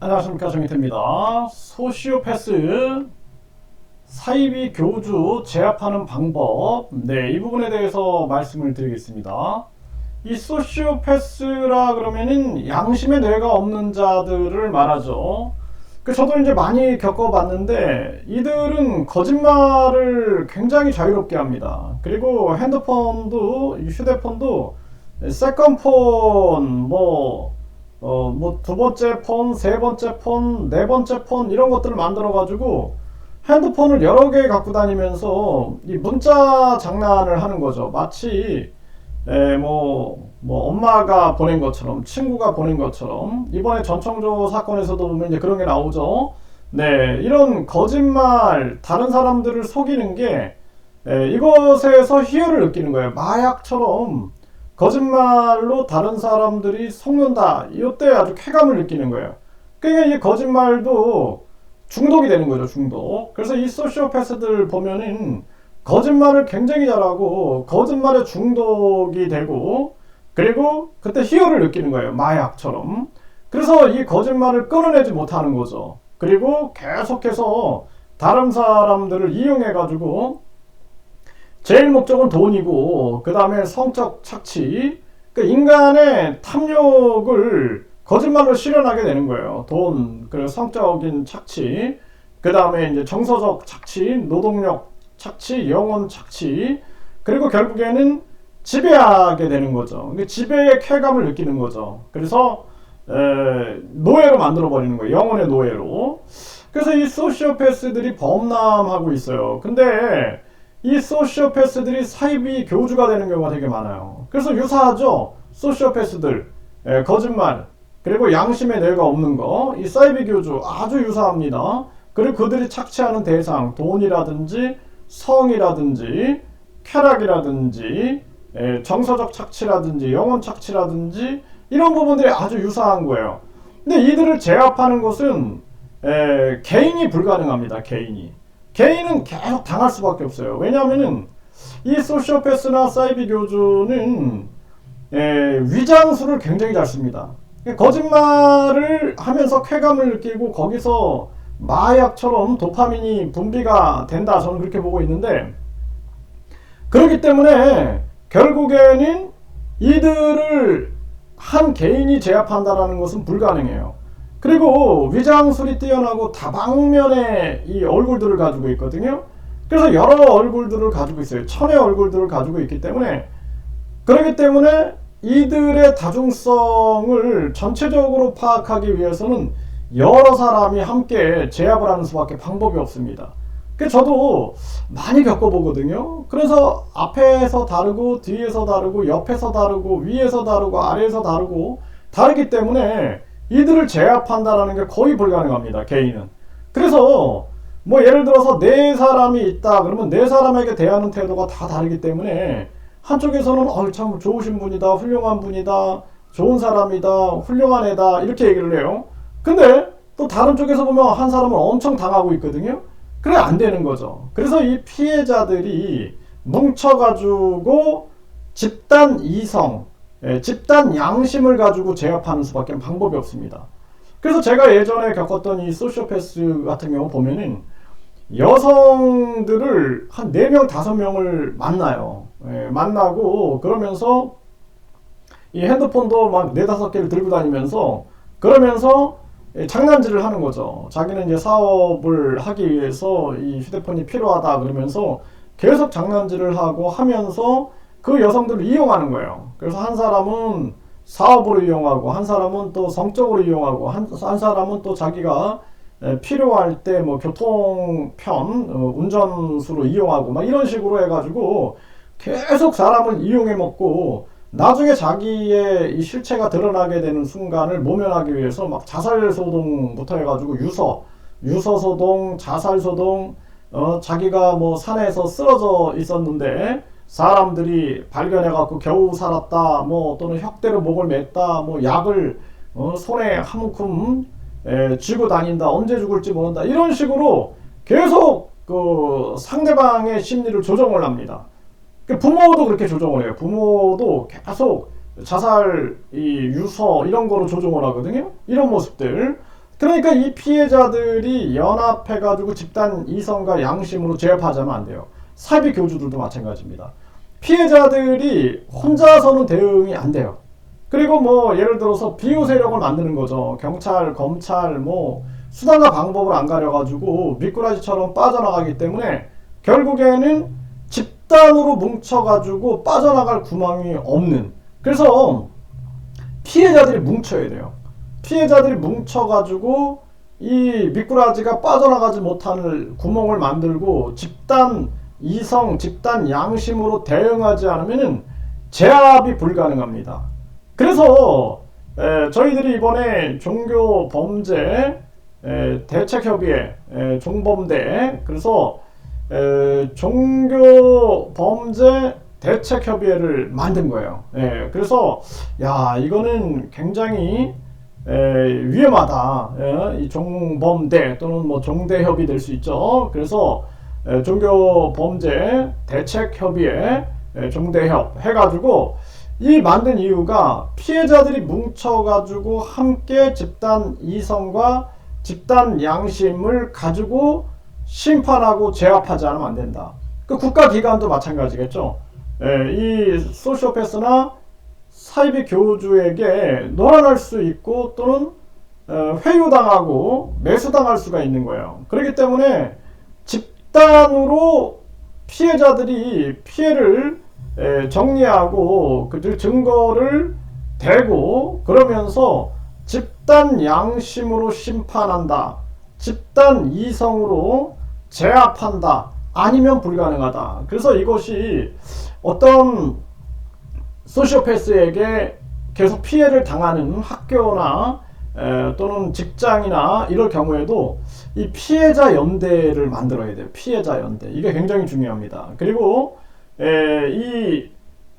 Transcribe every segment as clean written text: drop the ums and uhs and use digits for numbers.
안녕하십니까, 정희태입니다. 소시오패스 사이비 교주 제압하는 방법, 이 부분에 대해서 말씀을 드리겠습니다. 이 소시오패스라 그러면은 양심의 뇌가 없는 자들을 말하죠. 저도 이제 많이 겪어봤는데 이들은 거짓말을 굉장히 자유롭게 합니다. 그리고 핸드폰도, 휴대폰도 세컨폰, 두 번째 폰, 세 번째 폰, 네 번째 폰 이런 것들을 만들어 가지고 핸드폰을 여러 개 갖고 다니면서 이 문자 장난을 하는 거죠. 마치 엄마가 보낸 것처럼, 친구가 보낸 것처럼. 이번에 전청조 사건에서도 보면 이제 그런 게 나오죠. 이런 거짓말, 다른 사람들을 속이는 게 이것에서 희열을 느끼는 거예요. 마약처럼 거짓말로 다른 사람들이 속는다. 이때 아주 쾌감을 느끼는 거예요. 그러니까 이 거짓말도 중독이 되는 거죠, 중독. 그래서 이 소시오패스들 보면은 거짓말을 굉장히 잘하고 거짓말에 중독이 되고, 그리고 그때 희열을 느끼는 거예요, 마약처럼. 그래서 이 거짓말을 끊어내지 못하는 거죠. 그리고 계속해서 다른 사람들을 이용해 가지고 제일 목적은 돈이고, 그 다음에 성적 착취, 그러니까 인간의 탐욕을 거짓말로 실현하게 되는 거예요. 돈, 그리고 성적인 착취, 그 다음에 이제 정서적 착취, 노동력 착취, 영혼 착취, 그리고 결국에는 지배하게 되는 거죠. 지배의 쾌감을 느끼는 거죠. 그래서 노예로 만들어 버리는 거예요. 영혼의 노예로. 그래서 이 소시오패스들이 범람하고 있어요. 근데 이 소시오패스들이 사이비 교주가 되는 경우가 되게 많아요. 그래서 유사하죠. 소시오패스들, 거짓말, 그리고 양심의 뇌가 없는 거, 이 사이비 교주 아주 유사합니다. 그리고 그들이 착취하는 대상, 돈이라든지 성이라든지 쾌락이라든지 정서적 착취라든지 영혼 착취라든지 이런 부분들이 아주 유사한 거예요. 근데 이들을 제압하는 것은 개인이 불가능합니다. 개인은 계속 당할 수밖에 없어요. 왜냐하면은 이 소시오패스나 사이비 교주는 위장술을 굉장히 잘 씁니다. 거짓말을 하면서 쾌감을 느끼고 거기서 마약처럼 도파민이 분비가 된다, 저는 그렇게 보고 있는데, 그렇기 때문에 결국에는 이들을 한 개인이 제압한다라는 것은 불가능해요. 그리고 위장술이 뛰어나고 다방면의 이 얼굴들을 가지고 있거든요. 그래서 여러 얼굴들을 가지고 있어요. 천의 얼굴들을 가지고 있기 때문에, 그렇기 때문에 이들의 다중성을 전체적으로 파악하기 위해서는 여러 사람이 함께 제압을 하는 수밖에 방법이 없습니다. 저도 많이 겪어보거든요. 그래서 앞에서 다르고, 뒤에서 다르고, 옆에서 다르고, 위에서 다르고, 아래에서 다르고, 다르기 때문에 이들을 제압한다라는 게 거의 불가능합니다, 개인은. 그래서 예를 들어서 네 사람이 있다 그러면 네 사람에게 대하는 태도가 다 다르기 때문에, 한쪽에서는 참 좋으신 분이다, 훌륭한 분이다, 좋은 사람이다, 훌륭한 애다, 이렇게 얘기를 해요. 근데 또 다른 쪽에서 보면 한 사람은 엄청 당하고 있거든요. 그래 안 되는 거죠. 그래서 이 피해자들이 뭉쳐가지고 집단 이성, 집단 양심을 가지고 제압하는 수밖에 방법이 없습니다. 그래서 제가 예전에 겪었던 이 소시오패스 같은 경우 보면은 여성들을 한 4명, 5명을 만나요. 만나고 그러면서 이 핸드폰도 막 4, 5개를 들고 다니면서 그러면서 장난질을 하는 거죠. 자기는 이제 사업을 하기 위해서 이 휴대폰이 필요하다 그러면서 계속 장난질을 하고 하면서 그 여성들을 이용하는 거예요. 그래서 한 사람은 사업으로 이용하고, 한 사람은 또 성적으로 이용하고, 한 사람은 또 자기가 필요할 때 교통편, 운전수로 이용하고 막 이런 식으로 해가지고 계속 사람을 이용해 먹고, 나중에 자기의 이 실체가 드러나게 되는 순간을 모면하기 위해서 막 자살소동부터 해가지고 유서소동, 자살소동, 자기가 산에서 쓰러져 있었는데 사람들이 발견해갖고 겨우 살았다, 또는 혁대로 목을 맸다, 약을 손에 한 움큼 쥐고 다닌다, 언제 죽을지 모른다, 이런 식으로 계속 그 상대방의 심리를 조정을 합니다. 부모도 그렇게 조정을 해요. 부모도 계속 자살, 유서 이런 거로 조정을 하거든요. 이런 모습들. 그러니까 이 피해자들이 연합해가지고 집단 이성과 양심으로 제압하자면 안 돼요. 사이비 교주들도 마찬가지입니다. 피해자들이 혼자서는 대응이 안 돼요. 그리고 뭐 예를 들어서 비호 세력을 만드는 거죠. 경찰, 검찰 뭐 수단과 방법을 안 가려가지고 미꾸라지처럼 빠져나가기 때문에 결국에는 집단으로 뭉쳐가지고 빠져나갈 구멍이 없는. 그래서 피해자들이 뭉쳐야 돼요. 피해자들이 뭉쳐가지고 이 미꾸라지가 빠져나가지 못하는 구멍을 만들고 집단 이성, 집단 양심으로 대응하지 않으면 제압이 불가능합니다. 그래서 저희들이 이번에 종교범죄 대책협의회, 종범대, 그래서 종교범죄 대책협의회를 만든 거예요. 그래서 야, 이거는 굉장히 위험하다. 이 종범대 또는 뭐 종대협이 될 수 있죠. 그래서 종교범죄 대책협의회, 종대협 해가지고 이 만든 이유가 피해자들이 뭉쳐가지고 함께 집단 이성과 집단 양심을 가지고 심판하고 제압하지 않으면 안 된다. 그 국가기관도 마찬가지겠죠. 이 소시오패스나 사이비 교주에게 놀아날 수 있고 또는 회유당하고 매수당할 수가 있는 거예요. 그렇기 때문에 집단으로 피해자들이 피해를 정리하고 그 증거를 대고 그러면서 집단 양심으로 심판한다. 집단 이성으로 제압한다. 아니면 불가능하다. 그래서 이것이 어떤 소시오패스에게 계속 피해를 당하는 학교나 또는 직장이나 이럴 경우에도 이 피해자 연대를 만들어야 돼요. 피해자 연대. 이게 굉장히 중요합니다. 그리고 이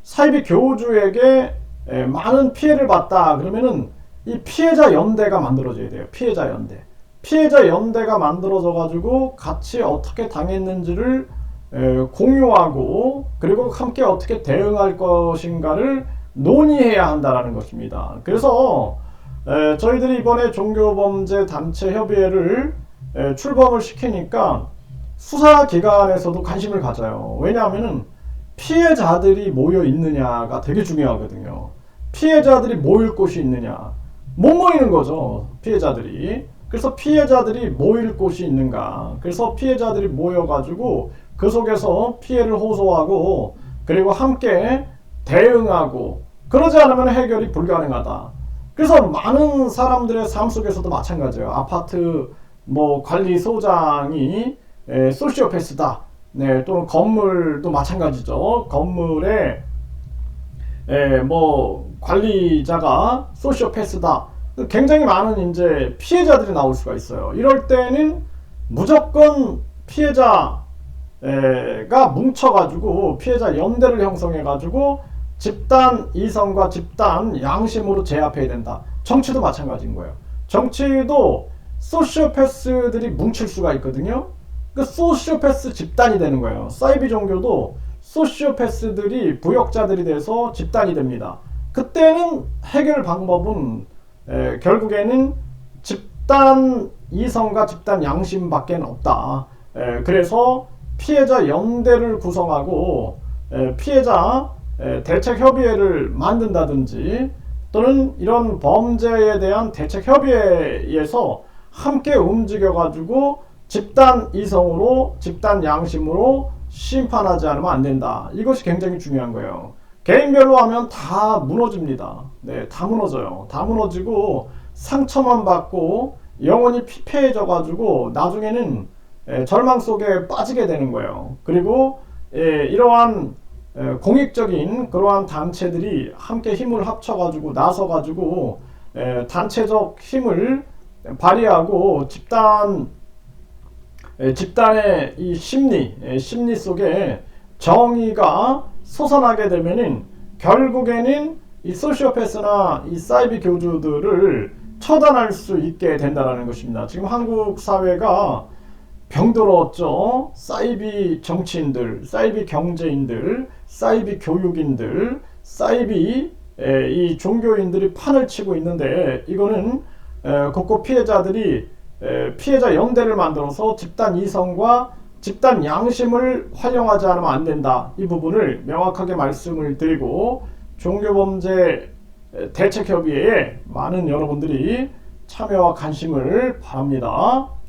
사이비 교주에게 많은 피해를 봤다 그러면은 이 피해자 연대가 만들어져야 돼요. 피해자 연대. 피해자 연대가 만들어져 가지고 같이 어떻게 당했는지를 공유하고 그리고 함께 어떻게 대응할 것인가를 논의해야 한다는 것입니다. 그래서 저희들이 이번에 종교범죄 단체 협의회를 출범을 시키니까 수사기관에서도 관심을 가져요. 왜냐하면 피해자들이 모여 있느냐가 되게 중요하거든요. 피해자들이 모일 곳이 있느냐. 못 모이는 거죠. 피해자들이. 그래서 피해자들이 모일 곳이 있는가. 그래서 피해자들이 모여가지고 그 속에서 피해를 호소하고 그리고 함께 대응하고 그러지 않으면 해결이 불가능하다. 그래서 많은 사람들의 삶 속에서도 마찬가지예요. 아파트 뭐 관리소장이 소시오패스다. 네, 또는 건물도 마찬가지죠. 건물에 뭐 관리자가 소시오패스다. 굉장히 많은 이제 피해자들이 나올 수가 있어요. 이럴 때는 무조건 피해자가 뭉쳐가지고 피해자 연대를 형성해가지고 집단 이성과 집단 양심으로 제압해야 된다. 정치도 마찬가지인 거예요. 정치도 소시오패스들이 뭉칠 수가 있거든요. 그 소시오패스 집단이 되는 거예요. 사이비 종교도 소시오패스들이 부역자들이 돼서 집단이 됩니다. 그때는 해결 방법은 결국에는 집단 이성과 집단 양심밖에 없다. 그래서 피해자 연대를 구성하고 피해자 대책협의회를 만든다든지 또는 이런 범죄에 대한 대책협의회에서 함께 움직여가지고 집단 이성으로 집단 양심으로 심판하지 않으면 안 된다. 이것이 굉장히 중요한 거예요. 개인별로 하면 다 무너집니다. 네, 다 무너져요. 다 무너지고 상처만 받고 영혼이 피폐해져가지고 나중에는 절망 속에 빠지게 되는 거예요. 그리고 이러한 공익적인 그러한 단체들이 함께 힘을 합쳐가지고 나서가지고 단체적 힘을 발휘하고 집단의 이 심리 속에 정의가 솟아나게 되면은 결국에는 이 소시오패스나 이 사이비 교주들을 처단할 수 있게 된다는 것입니다. 지금 한국 사회가 병들었죠. 사이비 정치인들, 사이비 경제인들, 사이비 교육인들, 사이비 이 종교인들이 판을 치고 있는데 이거는 곳곳 피해자들이 피해자 연대를 만들어서 집단 이성과 집단 양심을 활용하지 않으면 안 된다. 이 부분을 명확하게 말씀을 드리고 종교범죄 대책협의회에 많은 여러분들이 참여와 관심을 바랍니다.